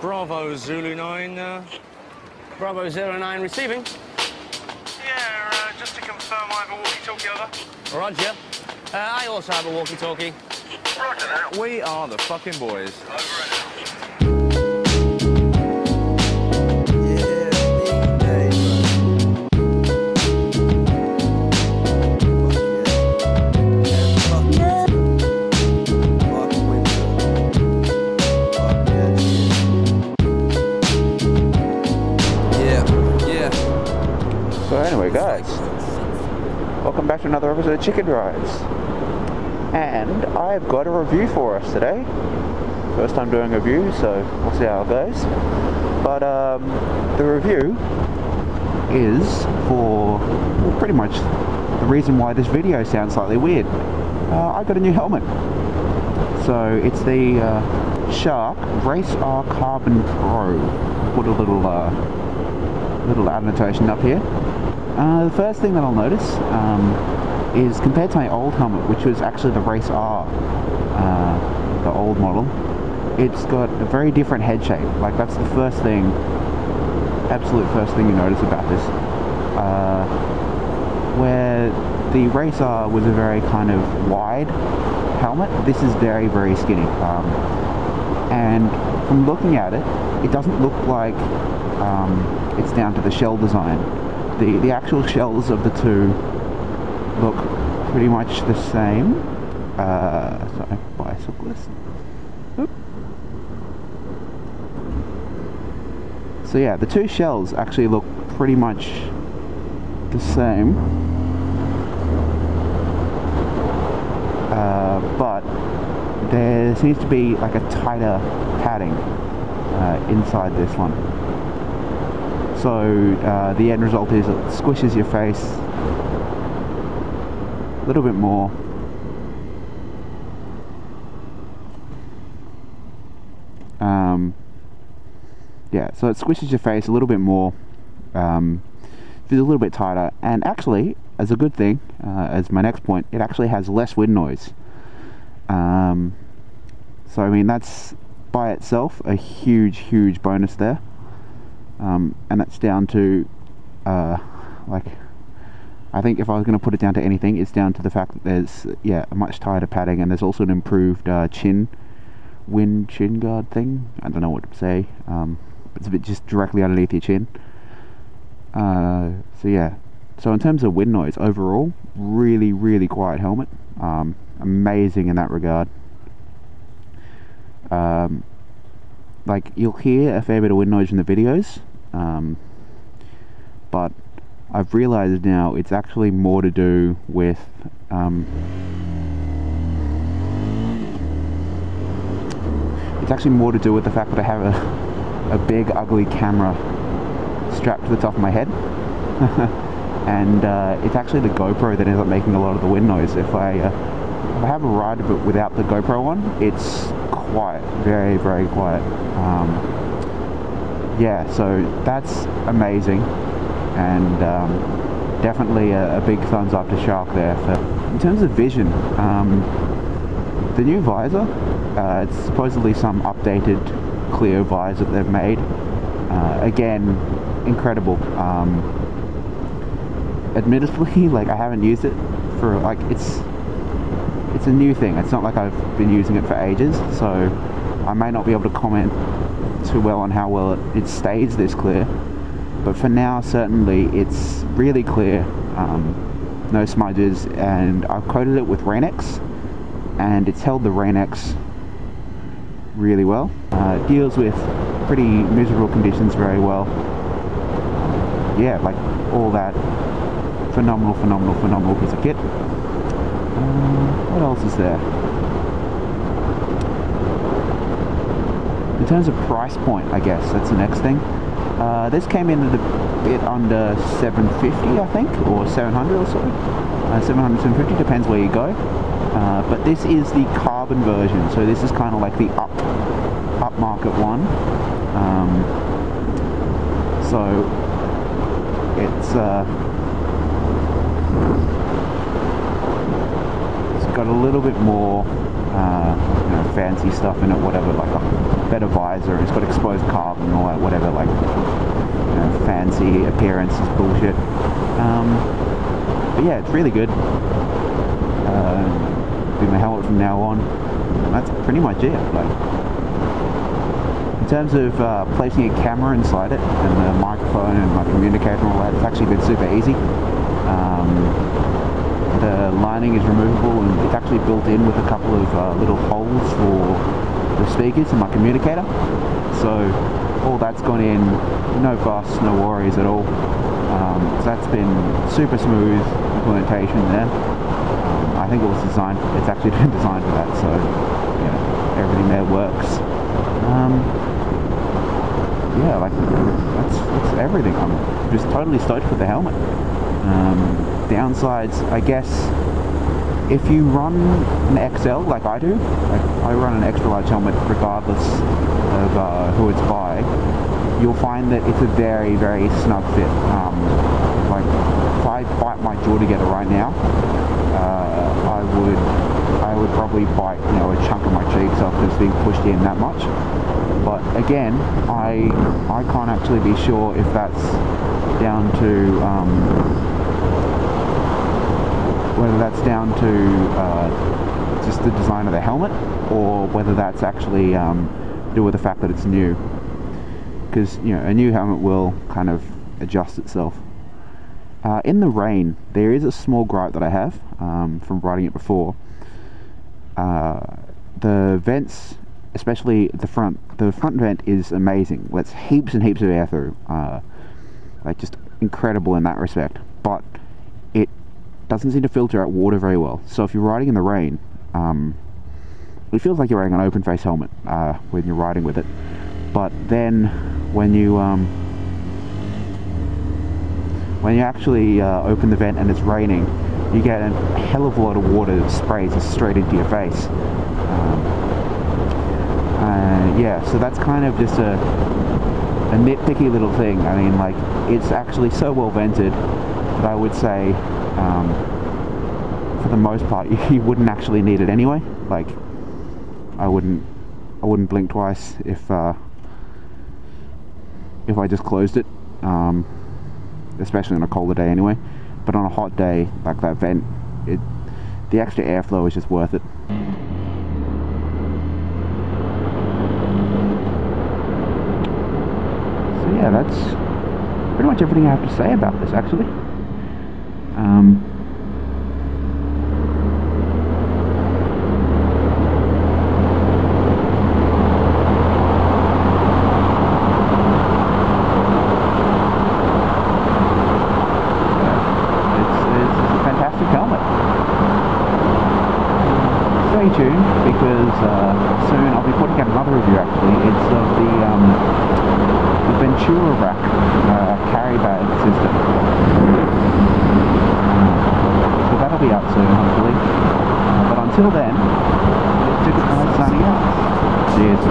Bravo Zulu 9. Bravo 09 receiving. Yeah, just to confirm, I have a walkie-talkie over. Roger. I also have a walkie-talkie. Roger that. We are the fucking boys. Over and out. So anyway guys, welcome back to another episode of Chicken Rides, and I've got a review for us today. First time doing a review, so we'll see how it goes. But the review is for pretty much the reason why this video sounds slightly weird. I got a new helmet. So it's the Shark Race R Carbon Pro. Put a little annotation up here. The first thing that I'll notice is compared to my old helmet, which was actually the Race R, the old model, it's got a very different head shape. Like, that's the first thing, absolute first thing you notice about this. Where the Race R was a very kind of wide helmet, this is very, very skinny. And from looking at it, it doesn't look like it's down to the shell design. The actual shells of the two look pretty much the same. Sorry, bicyclist. Oop. So yeah, the two shells actually look pretty much the same. But there seems to be like a tighter padding inside this one. So the end result is it squishes your face a little bit more. Yeah, so it squishes your face a little bit more, feels a little bit tighter, and actually, as a good thing, as my next point, it actually has less wind noise. So I mean, that's by itself a huge bonus there. And that's down to, like, I think if I was going to put it down to anything, it's down to the fact that there's, yeah, a much tighter padding, and there's also an improved chin guard thing. I don't know what to say. It's a bit just directly underneath your chin. So yeah. So in terms of wind noise, overall, really quiet helmet. Amazing in that regard. Like, you'll hear a fair bit of wind noise in the videos, but I've realised now it's actually more to do with the fact that I have a big ugly camera strapped to the top of my head. And it's actually the GoPro that ends up making a lot of the wind noise. If I have a ride of it without the GoPro on, it's quiet, very quiet. Yeah, so that's amazing, and definitely a big thumbs up to Shark there. In terms of vision, the new visor, it's supposedly some updated clear visor that they've made. Again, incredible. Admittedly, like, I haven't used it for, like, it's a new thing. It's not like I've been using it for ages, so I may not be able to comment too well on how well it stays this clear, but for now certainly it's really clear, no smudges, and I've coated it with Rain-X, and it's held the Rain-X really well. It deals with pretty miserable conditions very well. Yeah, like, all that. Phenomenal piece of kit. What else is there? In terms of price point, I guess that's the next thing. This came in at a bit under 750, I think, or 700 or so. 700, 750, depends where you go. But this is the carbon version, so this is kind of like the upmarket one. So it's got a little bit more, you know, fancy stuff in it, whatever, like a better visor, it's got exposed carbon and all that, whatever, like, you know, fancy appearance is bullshit. But yeah, it's really good. Do my helmet from now on. And that's pretty much it. Like, in terms of placing a camera inside it, and the microphone and my communicator and all that, it's actually been super easy. The lining is removable, and it's actually built in with a couple of little holes for the speakers and my communicator. So all that's gone in, no fuss, no worries at all. So that's been super smooth implementation there. I think it was designed, it's actually been designed for that, so yeah, everything there works. Yeah, like, that's everything. I'm just totally stoked with the helmet. Downsides, I guess, if you run an XL like I do, like I run an extra large helmet regardless of who it's by, you'll find that it's a very, very snug fit. Like, if I bite my jaw together right now, I would probably bite, you know, a chunk of my cheeks off because it's being pushed in that much. But again, I can't actually be sure if that's down to whether that's down to just the design of the helmet, or whether that's actually to do with the fact that it's new. Because, you know, a new helmet will kind of adjust itself. In the rain, there is a small gripe that I have from riding it before. The vents, especially the front vent is amazing. Lets heaps and heaps of air through. Like, just incredible in that respect. But it doesn't seem to filter out water very well. So if you're riding in the rain, it feels like you're wearing an open face helmet when you're riding with it. But then when you actually open the vent and it's raining, you get a hell of a lot of water that sprays straight into your face. Yeah, so that's kind of just a nitpicky little thing. I mean, like, it's actually so well vented that I would say, for the most part, you wouldn't actually need it anyway. Like, I wouldn't blink twice if I just closed it, especially on a colder day anyway. But on a hot day, like that vent, the extra airflow is just worth it. So yeah, that's pretty much everything I have to say about this, actually. Stay tuned, because soon I'll be putting out another review. Actually, it's of the Ventura rack carry bag system. So that'll be out soon, hopefully. But until then, Ticket Guide signing out. Cheers.